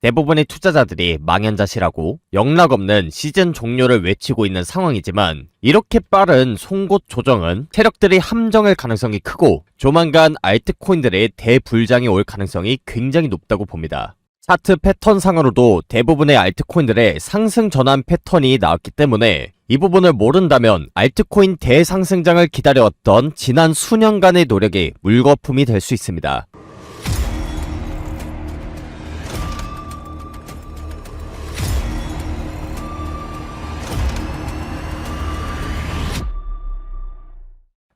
대부분의 투자자들이 망연자실하고 영락없는 시즌 종료를 외치고 있는 상황이지만 이렇게 빠른 송곳 조정은 세력들이 함정일 가능성이 크고 조만간 알트코인들의 대불장이 올 가능성이 굉장히 높다고 봅니다. 차트 패턴상으로도 대부분의 알트코인들의 상승 전환 패턴이 나왔기 때문에 이 부분을 모른다면 알트코인 대상승장을 기다려왔던 지난 수년간의 노력이 물거품이 될 수 있습니다.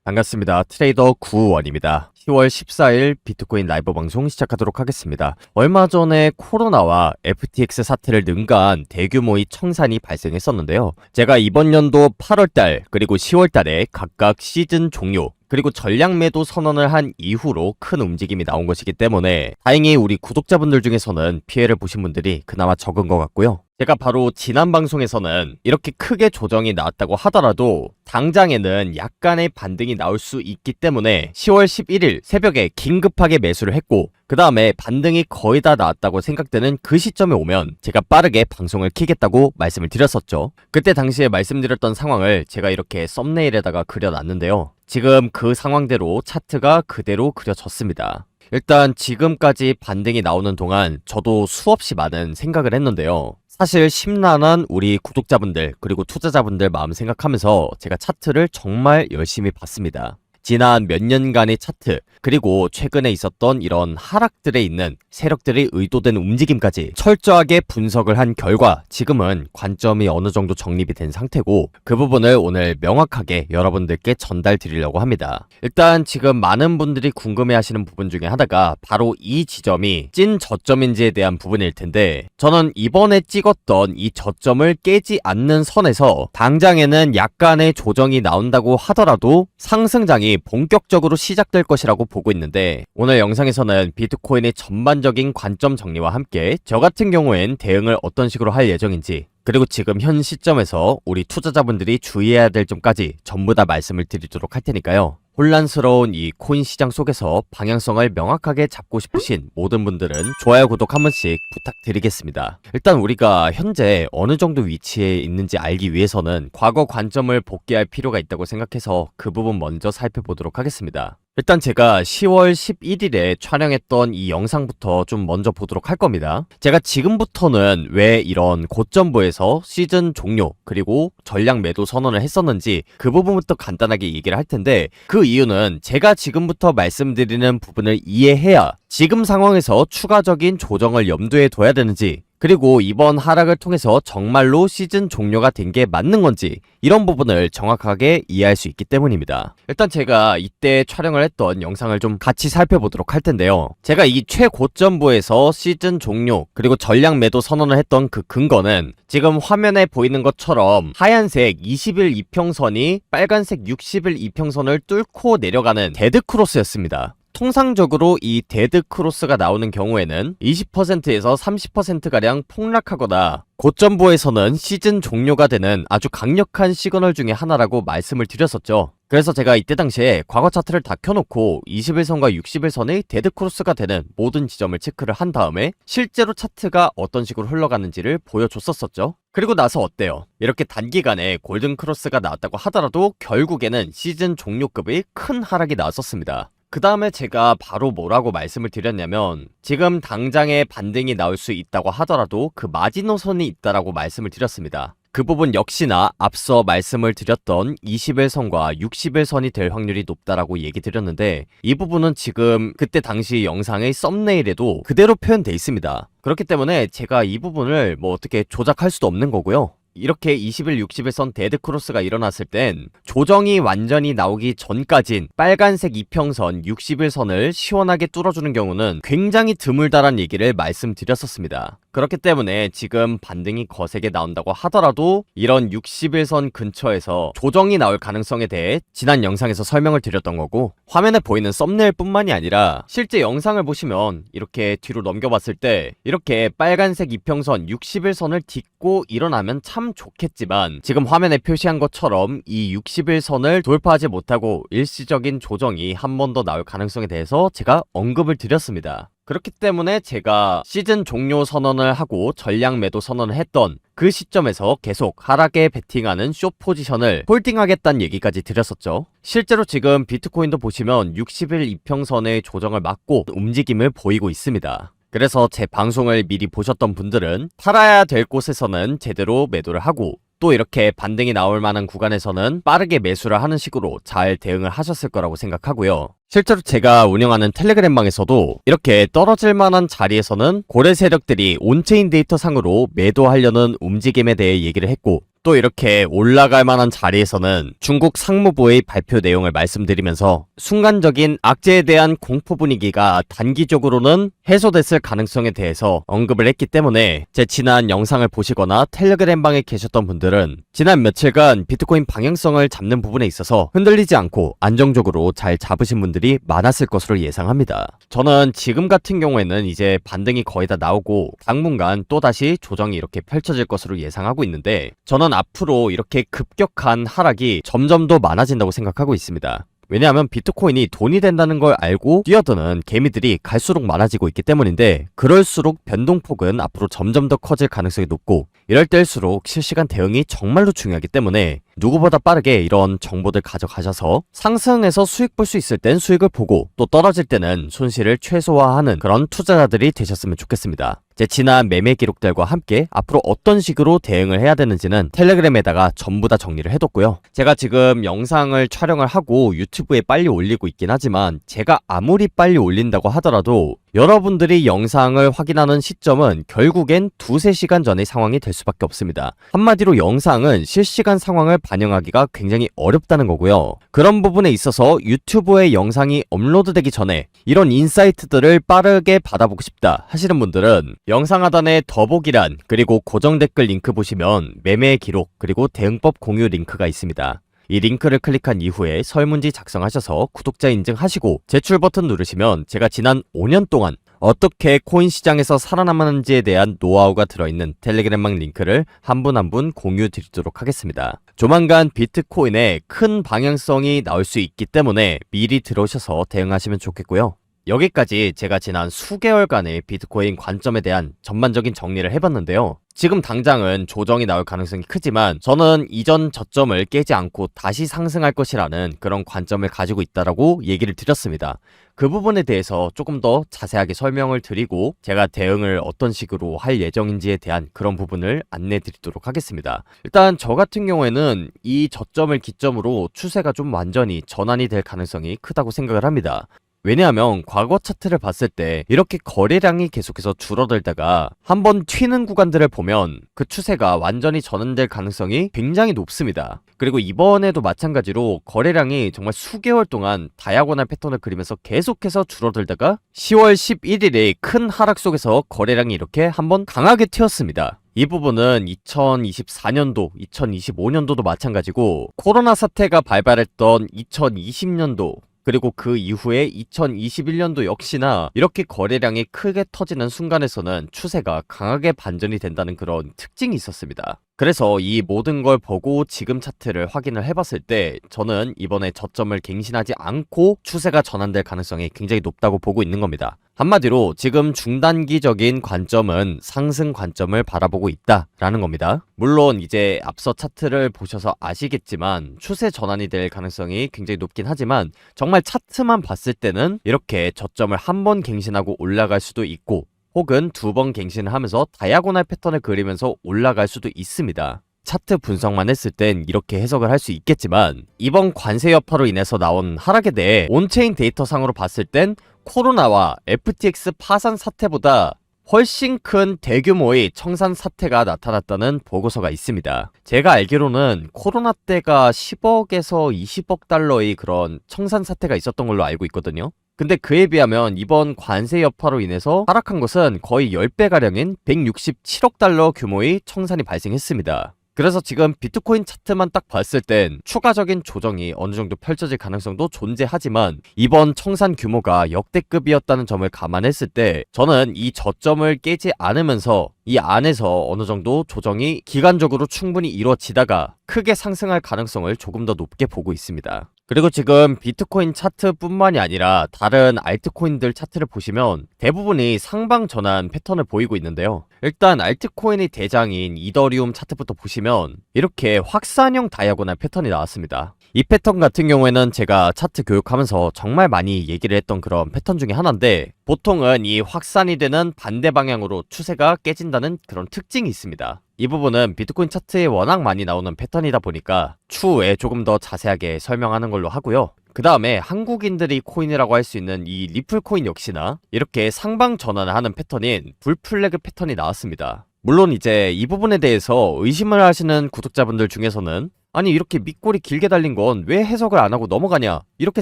반갑습니다. 트레이더 9원입니다. 10월 14일 비트코인 라이브 방송 시작하도록 하겠습니다. 얼마 전에 코로나와 FTX 사태를 능가한 대규모의 청산이 발생했었는데요. 제가 이번 연도 8월달 그리고 10월달에 각각 시즌 종료 그리고 전량 매도 선언을 한 이후로 큰 움직임이 나온 것이기 때문에 다행히 우리 구독자분들 중에서는 피해를 보신 분들이 그나마 적은 것 같고요. 제가 바로 지난 방송에서는 이렇게 크게 조정이 나왔다고 하더라도 당장에는 약간의 반등이 나올 수 있기 때문에 10월 11일 새벽에 긴급하게 매수를 했고 그 다음에 반등이 거의 다 나왔다고 생각되는 그 시점에 오면 제가 빠르게 방송을 키겠다고 말씀을 드렸었죠. 그때 당시에 말씀드렸던 상황을 제가 이렇게 썸네일에다가 그려놨는데요. 지금 그 상황대로 차트가 그대로 그려졌습니다. 일단 지금까지 반등이 나오는 동안 저도 수없이 많은 생각을 했는데요. 사실 심란한 우리 구독자분들 그리고 투자자분들 마음 생각하면서 제가 차트를 정말 열심히 봤습니다. 지난 몇 년간의 차트 그리고 최근에 있었던 이런 하락들에 있는 세력들의 의도된 움직임까지 철저하게 분석을 한 결과 지금은 관점이 어느 정도 정립이 된 상태고 그 부분을 오늘 명확하게 여러분들께 전달 드리려고 합니다. 일단 지금 많은 분들이 궁금해하시는 부분 중에 하나가 바로 이 지점이 찐 저점인지에 대한 부분일 텐데 저는 이번에 찍었던 이 저점을 깨지 않는 선에서 당장에는 약간의 조정이 나온다고 하더라도 상승장이 본격적으로 시작될 것이라고 보고 있는데 오늘 영상에서는 비트코인의 전반적인 관점 정리와 함께 저 같은 경우엔 대응을 어떤 식으로 할 예정인지 그리고 지금 현 시점에서 우리 투자자분들이 주의해야 될 점까지 전부 다 말씀을 드리도록 할 테니까요. 혼란스러운 이 코인 시장 속에서 방향성을 명확하게 잡고 싶으신 모든 분들은 좋아요, 구독 한 번씩 부탁드리겠습니다. 일단 우리가 현재 어느 정도 위치에 있는지 알기 위해서는 과거 관점을 복귀할 필요가 있다고 생각해서 그 부분 먼저 살펴보도록 하겠습니다. 일단 제가 10월 11일에 촬영했던 이 영상부터 좀 먼저 보도록 할 겁니다. 제가 지금부터는 왜 이런 고점부에서 시즌 종료 그리고 전량 매도 선언을 했었는지 그 부분부터 간단하게 얘기를 할 텐데 그 이유는 제가 지금부터 말씀드리는 부분을 이해해야 지금 상황에서 추가적인 조정을 염두에 둬야 되는지 그리고 이번 하락을 통해서 정말로 시즌 종료가 된 게 맞는 건지 이런 부분을 정확하게 이해할 수 있기 때문입니다. 일단 제가 이때 촬영을 했던 영상을 좀 같이 살펴보도록 할 텐데요. 제가 이 최고점부에서 시즌 종료 그리고 전량 매도 선언을 했던 그 근거는 지금 화면에 보이는 것처럼 하얀색 20일 이평선이 빨간색 60일 이평선을 뚫고 내려가는 데드크로스였습니다. 통상적으로 이 데드크로스가 나오는 경우에는 20%에서 30%가량 폭락하거나 고점부에서는 시즌 종료가 되는 아주 강력한 시그널 중에 하나라고 말씀을 드렸었죠. 그래서 제가 이때 당시에 과거 차트를 다 켜놓고 21선과 61선의 데드크로스가 되는 모든 지점을 체크를 한 다음에 실제로 차트가 어떤 식으로 흘러가는지를 보여줬었죠. 그리고 나서 어때요? 이렇게 단기간에 골든크로스가 나왔다고 하더라도 결국에는 시즌 종료급의 큰 하락이 나왔었습니다. 그 다음에 제가 바로 뭐라고 말씀을 드렸냐면 지금 당장에 반등이 나올 수 있다고 하더라도 그 마지노선이 있다라고 말씀을 드렸습니다. 그 부분 역시나 앞서 말씀을 드렸던 21선과 61선이 될 확률이 높다라고 얘기 드렸는데 이 부분은 지금 그때 당시 영상의 썸네일에도 그대로 표현돼 있습니다. 그렇기 때문에 제가 이 부분을 뭐 어떻게 조작할 수도 없는 거고요. 이렇게 20일, 60일선 데드크로스가 일어났을 땐 조정이 완전히 나오기 전까진 빨간색 이평선 60일선을 시원하게 뚫어주는 경우는 굉장히 드물다란 얘기를 말씀드렸었습니다. 그렇기 때문에 지금 반등이 거세게 나온다고 하더라도 이런 60일선 근처에서 조정이 나올 가능성에 대해 지난 영상에서 설명을 드렸던 거고 화면에 보이는 썸네일 뿐만이 아니라 실제 영상을 보시면 이렇게 뒤로 넘겨봤을 때 이렇게 빨간색 이평선 60일선을 딛고 일어나면 참 좋겠지만 지금 화면에 표시한 것처럼 이 60일선을 돌파하지 못하고 일시적인 조정이 한 번 더 나올 가능성에 대해서 제가 언급을 드렸습니다. 그렇기 때문에 제가 시즌 종료 선언을 하고 전량 매도 선언을 했던 그 시점에서 계속 하락에 베팅하는 숏 포지션을 홀딩하겠다는 얘기까지 드렸었죠. 실제로 지금 비트코인도 보시면 60일 이평선의 조정을 막고 움직임을 보이고 있습니다. 그래서 제 방송을 미리 보셨던 분들은 팔아야 될 곳에서는 제대로 매도를 하고 또 이렇게 반등이 나올 만한 구간에서는 빠르게 매수를 하는 식으로 잘 대응을 하셨을 거라고 생각하고요. 실제로 제가 운영하는 텔레그램 방에서도 이렇게 떨어질 만한 자리에서는 고래 세력들이 온체인 데이터 상으로 매도하려는 움직임에 대해 얘기를 했고 또 이렇게 올라갈 만한 자리에서는 중국 상무부의 발표 내용을 말씀드리면서 순간적인 악재에 대한 공포 분위기가 단기적으로는 해소됐을 가능성에 대해서 언급을 했기 때문에 제 지난 영상을 보시거나 텔레그램 방에 계셨던 분들은 지난 며칠간 비트코인 방향성을 잡는 부분에 있어서 흔들리지 않고 안정적으로 잘 잡으신 분들이 많았을 것으로 예상합니다. 저는 지금 같은 경우에는 이제 반등이 거의 다 나오고 당분간 또다시 조정이 이렇게 펼쳐질 것으로 예상하고 있는데 저는 앞으로 이렇게 급격한 하락이 점점 더 많아진다고 생각하고 있습니다. 왜냐하면 비트코인이 돈이 된다는 걸 알고 뛰어드는 개미들이 갈수록 많아지고 있기 때문인데 그럴수록 변동폭은 앞으로 점점 더 커질 가능성이 높고 이럴 때일수록 실시간 대응이 정말로 중요하기 때문에 누구보다 빠르게 이런 정보들 가져가셔서 상승해서 수익 볼 수 있을 땐 수익을 보고 또 떨어질 때는 손실을 최소화하는 그런 투자자들이 되셨으면 좋겠습니다. 제 지난 매매 기록들과 함께 앞으로 어떤 식으로 대응을 해야 되는지는 텔레그램에다가 전부 다 정리를 해뒀고요. 제가 지금 영상을 촬영을 하고 유튜브에 빨리 올리고 있긴 하지만 제가 아무리 빨리 올린다고 하더라도 여러분들이 영상을 확인하는 시점은 결국엔 2-3시간 전의 상황이 될 수밖에 없습니다. 한마디로 영상은 실시간 상황을 반영하기가 굉장히 어렵다는 거고요. 그런 부분에 있어서 유튜브에 영상이 업로드되기 전에 이런 인사이트들을 빠르게 받아보고 싶다 하시는 분들은 영상 하단에 더보기란 그리고 고정 댓글 링크 보시면 매매 기록 그리고 대응법 공유 링크가 있습니다. 이 링크를 클릭한 이후에 설문지 작성하셔서 구독자 인증하시고 제출 버튼 누르시면 제가 지난 5년 동안 어떻게 코인 시장에서 살아남았는지에 대한 노하우가 들어있는 텔레그램방 링크를 한 분 한 분 공유 드리도록 하겠습니다. 조만간 비트코인에 큰 방향성이 나올 수 있기 때문에 미리 들어오셔서 대응하시면 좋겠고요. 여기까지 제가 지난 수개월간의 비트코인 관점에 대한 전반적인 정리를 해봤는데요. 지금 당장은 조정이 나올 가능성이 크지만 저는 이전 저점을 깨지 않고 다시 상승할 것이라는 그런 관점을 가지고 있다라고 얘기를 드렸습니다. 그 부분에 대해서 조금 더 자세하게 설명을 드리고 제가 대응을 어떤 식으로 할 예정인지에 대한 그런 부분을 안내 드리도록 하겠습니다. 일단 저 같은 경우에는 이 저점을 기점으로 추세가 좀 완전히 전환이 될 가능성이 크다고 생각을 합니다. 왜냐하면 과거 차트를 봤을 때 이렇게 거래량이 계속해서 줄어들다가 한번 튀는 구간들을 보면 그 추세가 완전히 전환될 가능성이 굉장히 높습니다. 그리고 이번에도 마찬가지로 거래량이 정말 수개월 동안 다이아고널 패턴을 그리면서 계속해서 줄어들다가 10월 11일에 큰 하락 속에서 거래량이 이렇게 한번 강하게 튀었습니다. 이 부분은 2024년도, 2025년도도 마찬가지고 코로나 사태가 발발했던 2020년도 그리고 그 이후에 2021년도 역시나 이렇게 거래량이 크게 터지는 순간에서는 추세가 강하게 반전이 된다는 그런 특징이 있었습니다. 그래서 이 모든 걸 보고 지금 차트를 확인을 해봤을 때 저는 이번에 저점을 갱신하지 않고 추세가 전환될 가능성이 굉장히 높다고 보고 있는 겁니다. 한마디로 지금 중단기적인 관점은 상승 관점을 바라보고 있다라는 겁니다. 물론 이제 앞서 차트를 보셔서 아시겠지만 추세 전환이 될 가능성이 굉장히 높긴 하지만 정말 차트만 봤을 때는 이렇게 저점을 한 번 갱신하고 올라갈 수도 있고 혹은 2번 갱신을 하면서 다이아고널 패턴을 그리면서 올라갈 수도 있습니다. 차트 분석만 했을 땐 이렇게 해석을 할 수 있겠지만 이번 관세 여파로 인해서 나온 하락에 대해 온체인 데이터상으로 봤을 땐 코로나와 FTX 파산 사태보다 훨씬 큰 대규모의 청산 사태가 나타났다는 보고서가 있습니다. 제가 알기로는 코로나 때가 10억에서 20억 달러의 그런 청산 사태가 있었던 걸로 알고 있거든요. 근데 그에 비하면 이번 관세 여파로 인해서 하락한 것은 거의 10배가량인 167억 달러 규모의 청산이 발생했습니다. 그래서 지금 비트코인 차트만 딱 봤을 땐 추가적인 조정이 어느 정도 펼쳐질 가능성도 존재하지만 이번 청산 규모가 역대급이었다는 점을 감안했을 때 저는 이 저점을 깨지 않으면서 이 안에서 어느 정도 조정이 기간적으로 충분히 이루어지다가 크게 상승할 가능성을 조금 더 높게 보고 있습니다. 그리고 지금 비트코인 차트뿐만이 아니라 다른 알트코인들 차트를 보시면 대부분이 상방 전환 패턴을 보이고 있는데요. 일단 알트코인의 대장인 이더리움 차트부터 보시면 이렇게 확산형 다이아고날 패턴이 나왔습니다. 이 패턴 같은 경우에는 제가 차트 교육하면서 정말 많이 얘기를 했던 그런 패턴 중에 하나인데, 보통은 이 확산이 되는 반대 방향으로 추세가 깨진다는 그런 특징이 있습니다. 이 부분은 비트코인 차트에 워낙 많이 나오는 패턴이다 보니까 추후에 조금 더 자세하게 설명하는 걸로 하고요. 그 다음에 한국인들이 코인이라고 할 수 있는 이 리플 코인 역시나 이렇게 상방 전환을 하는 패턴인 불플래그 패턴이 나왔습니다. 물론 이제 이 부분에 대해서 의심을 하시는 구독자분들 중에서는 아니 이렇게 밑골이 길게 달린 건 왜 해석을 안 하고 넘어가냐 이렇게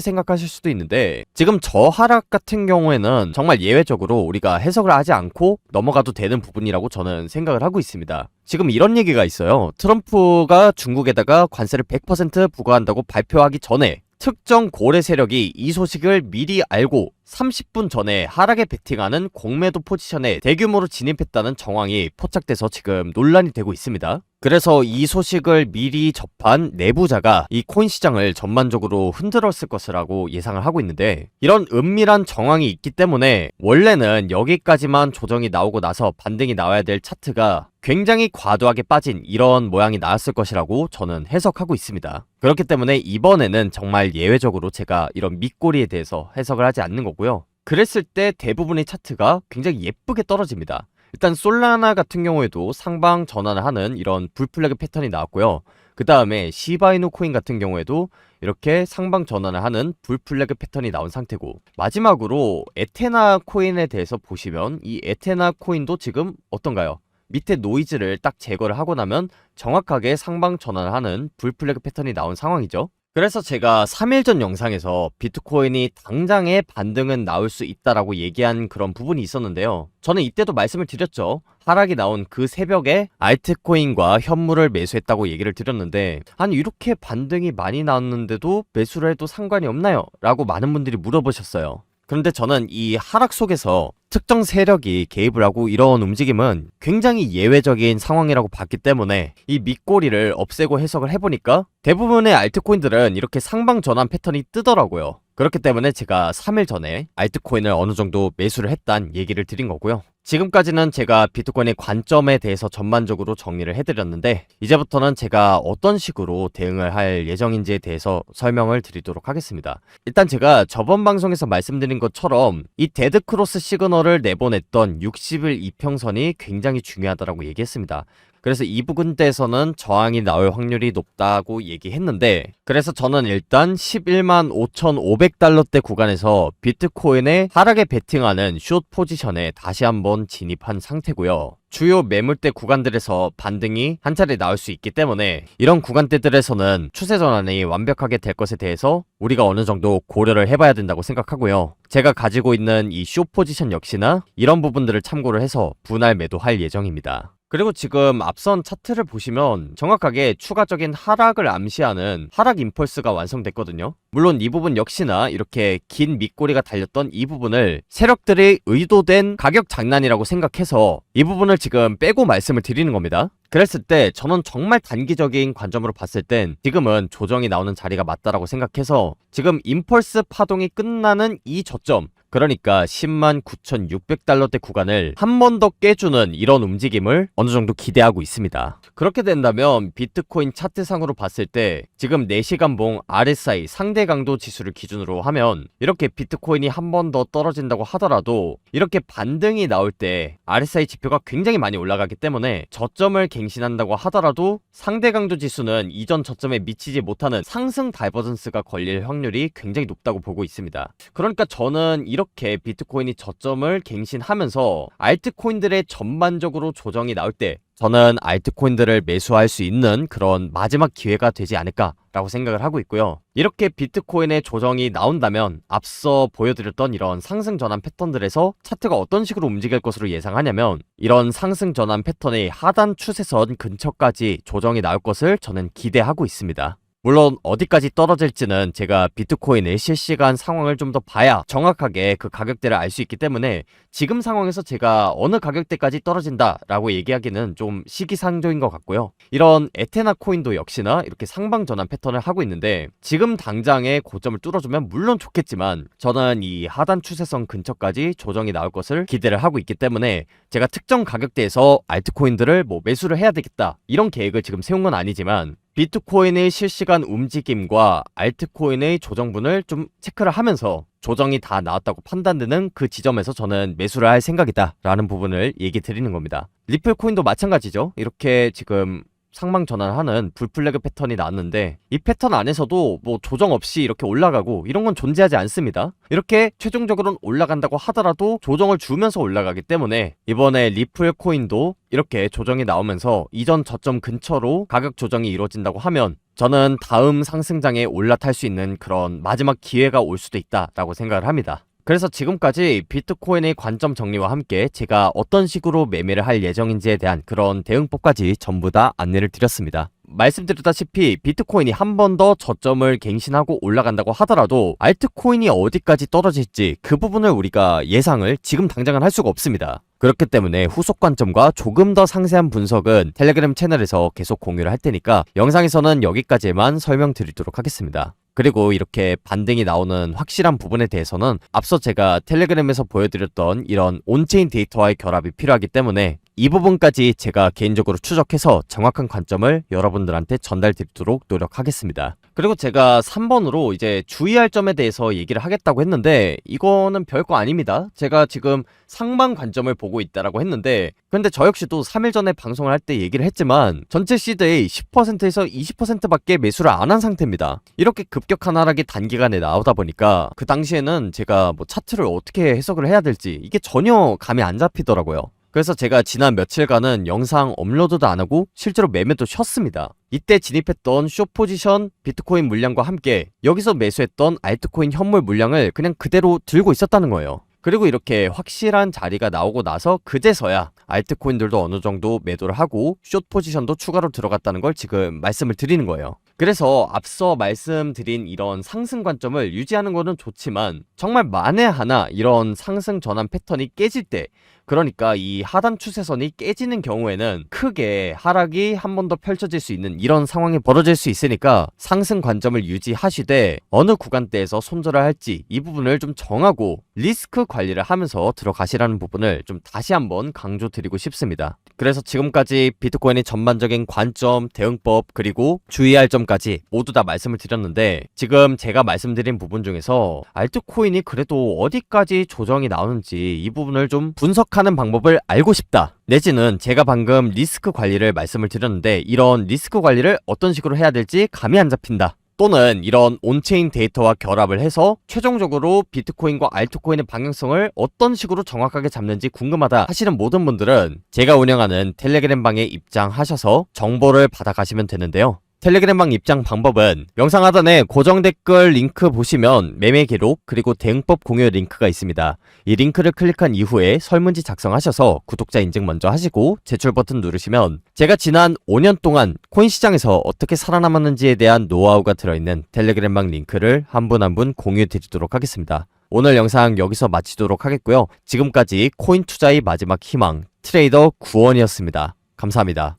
생각하실 수도 있는데, 지금 저 하락 같은 경우에는 정말 예외적으로 우리가 해석을 하지 않고 넘어가도 되는 부분이라고 저는 생각을 하고 있습니다. 지금 이런 얘기가 있어요. 트럼프가 중국에다가 관세를 100% 부과한다고 발표하기 전에 특정 고래 세력이 이 소식을 미리 알고 30분 전에 하락에 베팅하는 공매도 포지션에 대규모로 진입했다는 정황이 포착돼서 지금 논란이 되고 있습니다. 그래서 이 소식을 미리 접한 내부자가 이 코인 시장을 전반적으로 흔들었을 것이라고 예상을 하고 있는데, 이런 은밀한 정황이 있기 때문에 원래는 여기까지만 조정이 나오고 나서 반등이 나와야 될 차트가 굉장히 과도하게 빠진 이런 모양이 나왔을 것이라고 저는 해석하고 있습니다. 그렇기 때문에 이번에는 정말 예외적으로 제가 이런 밑꼬리에 대해서 해석을 하지 않는 거고요. 그랬을 때 대부분의 차트가 굉장히 예쁘게 떨어집니다. 일단 솔라나 같은 경우에도 상방 전환을 하는 이런 불플래그 패턴이 나왔고요. 그 다음에 시바이누 코인 같은 경우에도 이렇게 상방 전환을 하는 불플래그 패턴이 나온 상태고, 마지막으로 에테나 코인에 대해서 보시면 이 에테나 코인도 지금 어떤가요? 밑에 노이즈를 딱 제거를 하고 나면 정확하게 상방 전환을 하는 불플래그 패턴이 나온 상황이죠. 그래서 제가 3일 전 영상에서 비트코인이 당장에 반등은 나올 수 있다라고 얘기한 그런 부분이 있었는데요. 저는 이때도 말씀을 드렸죠. 하락이 나온 그 새벽에 알트코인과 현물을 매수했다고 얘기를 드렸는데, 아니 이렇게 반등이 많이 나왔는데도 매수를 해도 상관이 없나요? 라고 많은 분들이 물어보셨어요. 그런데 저는 이 하락 속에서 특정 세력이 개입을 하고 이런 움직임은 굉장히 예외적인 상황이라고 봤기 때문에 이 밑꼬리를 없애고 해석을 해보니까 대부분의 알트코인들은 이렇게 상방 전환 패턴이 뜨더라고요. 그렇기 때문에 제가 3일 전에 알트코인을 어느 정도 매수를 했단 얘기를 드린 거고요. 지금까지는 제가 비트코인의 관점에 대해서 전반적으로 정리를 해드렸는데, 이제부터는 제가 어떤 식으로 대응을 할 예정인지에 대해서 설명을 드리도록 하겠습니다. 일단 제가 저번 방송에서 말씀드린 것처럼 이 데드크로스 시그널을 내보냈던 60일 이평선이 굉장히 중요하다고 얘기했습니다. 그래서 이 부분대에서는 저항이 나올 확률이 높다고 얘기했는데, 그래서 저는 일단 11만 5,500달러대 구간에서 비트코인의 하락에 베팅하는 숏 포지션에 다시 한번 진입한 상태고요. 주요 매물대 구간들에서 반등이 한 차례 나올 수 있기 때문에 이런 구간대들에서는 추세 전환이 완벽하게 될 것에 대해서 우리가 어느 정도 고려를 해봐야 된다고 생각하고요. 제가 가지고 있는 이 숏 포지션 역시나 이런 부분들을 참고를 해서 분할 매도할 예정입니다. 그리고 지금 앞선 차트를 보시면 정확하게 추가적인 하락을 암시하는 하락 임펄스가 완성됐거든요. 물론 이 부분 역시나 이렇게 긴 밑꼬리가 달렸던 이 부분을 세력들이 의도된 가격 장난이라고 생각해서 이 부분을 지금 빼고 말씀을 드리는 겁니다. 그랬을 때 저는 정말 단기적인 관점으로 봤을 땐 지금은 조정이 나오는 자리가 맞다라고 생각해서 지금 임펄스 파동이 끝나는 이 저점, 그러니까 10만 9,600달러대 구간을 한 번 더 깨주는 이런 움직임을 어느 정도 기대하고 있습니다. 그렇게 된다면 비트코인 차트상으로 봤을 때 지금 4시간봉 RSI 상대 강도 지수를 기준으로 하면 이렇게 비트코인이 한 번 더 떨어진다고 하더라도 이렇게 반등이 나올 때 RSI 지표가 굉장히 많이 올라가기 때문에 저점을 갱신한다고 하더라도 상대 강도 지수는 이전 저점에 미치지 못하는 상승 다이버전스가 걸릴 확률이 굉장히 높다고 보고 있습니다. 그러니까 저는 이렇게 비트코인이 저점을 갱신하면서 알트코인들의 전반적으로 조정이 나올 때 저는 알트코인들을 매수할 수 있는 그런 마지막 기회가 되지 않을까라고 생각을 하고 있고요. 이렇게 비트코인의 조정이 나온다면 앞서 보여드렸던 이런 상승 전환 패턴들에서 차트가 어떤 식으로 움직일 것으로 예상하냐면 이런 상승 전환 패턴의 하단 추세선 근처까지 조정이 나올 것을 저는 기대하고 있습니다. 물론 어디까지 떨어질지는 제가 비트코인의 실시간 상황을 좀 더 봐야 정확하게 그 가격대를 알 수 있기 때문에 지금 상황에서 제가 어느 가격대까지 떨어진다라고 얘기하기는 좀 시기상조인 것 같고요. 이런 에테나 코인도 역시나 이렇게 상방 전환 패턴을 하고 있는데 지금 당장의 고점을 뚫어주면 물론 좋겠지만 저는 이 하단 추세선 근처까지 조정이 나올 것을 기대를 하고 있기 때문에 제가 특정 가격대에서 알트코인들을 매수를 해야 되겠다 이런 계획을 지금 세운 건 아니지만 비트코인의 실시간 움직임과 알트코인의 조정분을 좀 체크를 하면서 조정이 다 나왔다고 판단되는 그 지점에서 저는 매수를 할 생각이다 라는 부분을 얘기 드리는 겁니다. 리플 코인도 마찬가지죠. 이렇게 지금 상방 전환하는 불플래그 패턴이 나왔는데 이 패턴 안에서도 조정 없이 이렇게 올라가고 이런 건 존재하지 않습니다. 이렇게 최종적으로는 올라간다고 하더라도 조정을 주면서 올라가기 때문에 이번에 리플 코인도 이렇게 조정이 나오면서 이전 저점 근처로 가격 조정이 이루어진다고 하면 저는 다음 상승장에 올라탈 수 있는 그런 마지막 기회가 올 수도 있다라고 생각을 합니다. 그래서 지금까지 비트코인의 관점 정리와 함께 제가 어떤 식으로 매매를 할 예정인지에 대한 그런 대응법까지 전부 다 안내를 드렸습니다. 말씀드렸다시피 비트코인이 한 번 더 저점을 갱신하고 올라간다고 하더라도 알트코인이 어디까지 떨어질지 그 부분을 우리가 예상을 지금 당장은 할 수가 없습니다. 그렇기 때문에 후속 관점과 조금 더 상세한 분석은 텔레그램 채널에서 계속 공유를 할 테니까 영상에서는 여기까지만 설명드리도록 하겠습니다. 그리고 이렇게 반등이 나오는 확실한 부분에 대해서는 앞서 제가 텔레그램에서 보여드렸던 이런 온체인 데이터와의 결합이 필요하기 때문에 이 부분까지 제가 개인적으로 추적해서 정확한 관점을 여러분들한테 전달드리도록 노력하겠습니다. 그리고 제가 3번으로 이제 주의할 점에 대해서 얘기를 하겠다고 했는데 이거는 별거 아닙니다. 제가 지금 상방 관점을 보고 있다라고 했는데 근데 저 역시도 3일 전에 방송을 할 때 얘기를 했지만 전체 시드의 10%에서 20%밖에 매수를 안 한 상태입니다. 이렇게 급격한 하락이 단기간에 나오다 보니까 그 당시에는 제가 차트를 어떻게 해석을 해야 될지 이게 전혀 감이 안 잡히더라고요. 그래서 제가 지난 며칠간은 영상 업로드도 안 하고 실제로 매매도 쉬었습니다. 이때 진입했던 숏 포지션 비트코인 물량과 함께 여기서 매수했던 알트코인 현물 물량을 그냥 그대로 들고 있었다는 거예요. 그리고 이렇게 확실한 자리가 나오고 나서 그제서야 알트코인들도 어느 정도 매도를 하고 숏 포지션도 추가로 들어갔다는 걸 지금 말씀을 드리는 거예요. 그래서 앞서 말씀드린 이런 상승 관점을 유지하는 거는 좋지만 정말 만에 하나 이런 상승 전환 패턴이 깨질 때 그러니까 이 하단 추세선이 깨지는 경우에는 크게 하락이 한 번 더 펼쳐질 수 있는 이런 상황이 벌어질 수 있으니까 상승 관점을 유지하시되 어느 구간대에서 손절을 할지 이 부분을 좀 정하고 리스크 관리를 하면서 들어가시라는 부분을 좀 다시 한번 강조드리고 싶습니다. 그래서 지금까지 비트코인의 전반적인 관점, 대응법 그리고 주의할 점까지 모두 다 말씀을 드렸는데 지금 제가 말씀드린 부분 중에서 알트코인이 그래도 어디까지 조정이 나오는지 이 부분을 좀 분석하는 방법을 알고 싶다. 내지는 제가 방금 리스크 관리를 말씀을 드렸는데 이런 리스크 관리를 어떤 식으로 해야 될지 감이 안 잡힌다. 또는 이런 온체인 데이터와 결합을 해서 최종적으로 비트코인과 알트코인의 방향성을 어떤 식으로 정확하게 잡는지 궁금하다 하시는 모든 분들은 제가 운영하는 텔레그램 방에 입장하셔서 정보를 받아가시면 되는데요. 텔레그램방 입장 방법은 영상 하단에 고정 댓글 링크 보시면 매매 기록 그리고 대응법 공유 링크가 있습니다. 이 링크를 클릭한 이후에 설문지 작성하셔서 구독자 인증 먼저 하시고 제출 버튼 누르시면 제가 지난 5년 동안 코인 시장에서 어떻게 살아남았는지에 대한 노하우가 들어있는 텔레그램방 링크를 한 분 한 분 공유 드리도록 하겠습니다. 오늘 영상 여기서 마치도록 하겠고요. 지금까지 코인 투자의 마지막 희망 트레이더 구원이었습니다. 감사합니다.